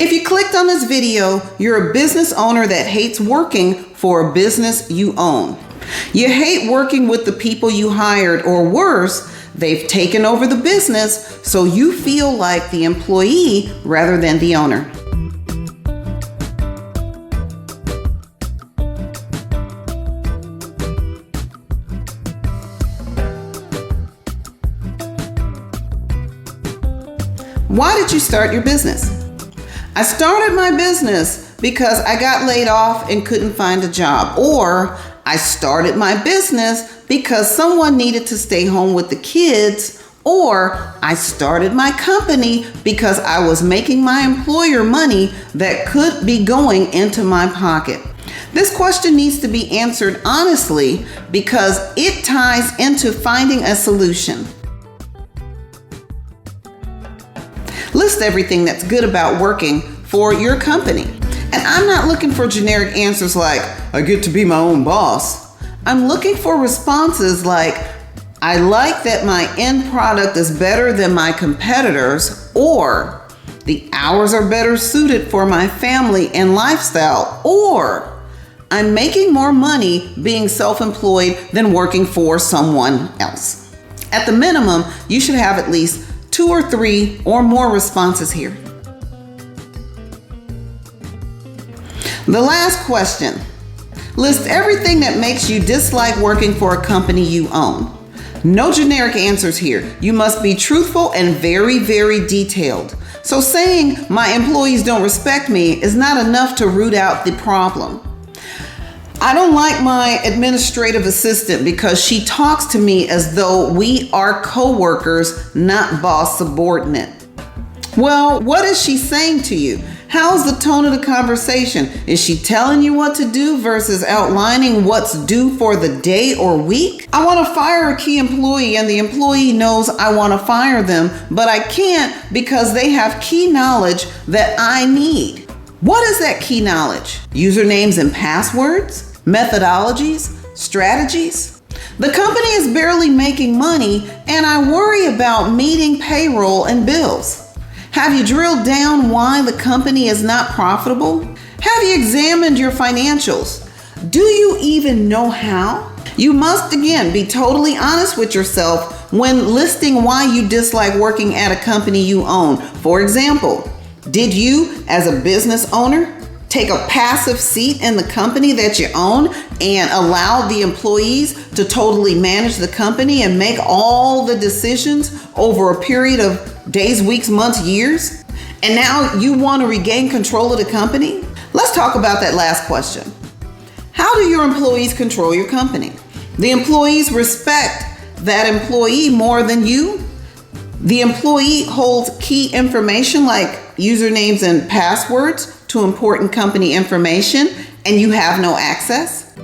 If you clicked on this video, you're a business owner that hates working for a business you own. You hate working with the people you hired, or worse, they've taken over the business, so you feel like the employee rather than the owner. Why did you start your business? I started my business because I got laid off and couldn't find a job. Or I started my business because someone needed to stay home with the kids. Or I started my company because I was making my employer money that could be going into my pocket. This question needs to be answered honestly because it ties into finding a solution. List everything that's good about working for your company. And I'm not looking for generic answers like, I get to be my own boss. I'm looking for responses like, I like that my end product is better than my competitors, or the hours are better suited for my family and lifestyle, or I'm making more money being self-employed than working for someone else. At the minimum, you should have at least 2 or 3 or more responses here. The last question. List everything that makes you dislike working for a company you own. No generic answers here. You must be truthful and very, very detailed. So saying my employees don't respect me is not enough to root out the problem. I don't like my administrative assistant because she talks to me as though we are co-workers, not boss subordinate. Well, what is she saying to you? How's the tone of the conversation? Is she telling you what to do versus outlining what's due for the day or week? I want to fire a key employee and the employee knows I want to fire them, but I can't because they have key knowledge that I need. What is that key knowledge? Usernames and passwords? Methodologies, strategies. The company is barely making money and I worry about meeting payroll and bills. Have you drilled down why the company is not profitable? Have you examined your financials? Do you even know how? You must again be totally honest with yourself when listing why you dislike working at a company you own. For example, did you as a business owner take a passive seat in the company that you own and allow the employees to totally manage the company and make all the decisions over a period of days, weeks, months, years? And now you want to regain control of the company? Let's talk about that last question. How do your employees control your company? The employees respect that employee more than you? The employee holds key information like usernames and passwords to important company information and you have no access?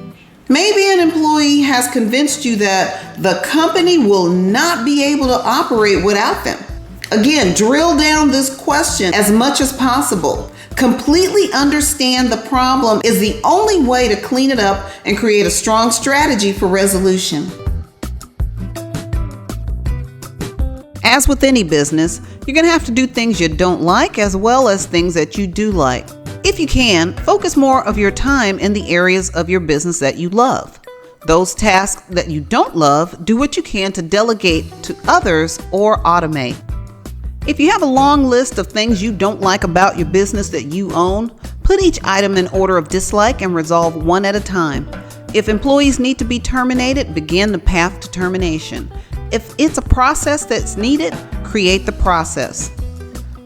Maybe an employee has convinced you that the company will not be able to operate without them. Again, drill down this question as much as possible. Completely understand the problem is the only way to clean it up and create a strong strategy for resolution. As with any business, you're going to have to do things you don't like as well as things that you do like. If you can, focus more of your time in the areas of your business that you love. Those tasks that you don't love, do what you can to delegate to others or automate. If you have a long list of things you don't like about your business that you own, put each item in order of dislike and resolve one at a time. If employees need to be terminated, begin the path to termination. If it's a process that's needed, create the process.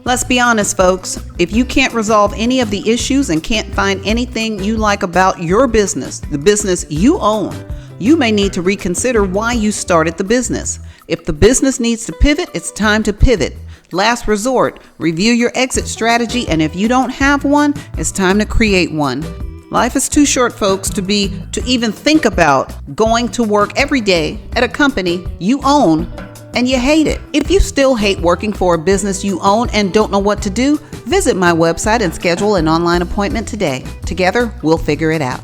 Let's be honest, folks. If you can't resolve any of the issues and can't find anything you like about your business, the business you own, you may need to reconsider why you started the business. If the business needs to pivot, it's time to pivot. Last resort, review your exit strategy, and if you don't have one, it's time to create one. Life is too short, folks, to even think about going to work every day at a company you own and you hate it. If you still hate working for a business you own and don't know what to do, visit my website and schedule an online appointment today. Together, we'll figure it out.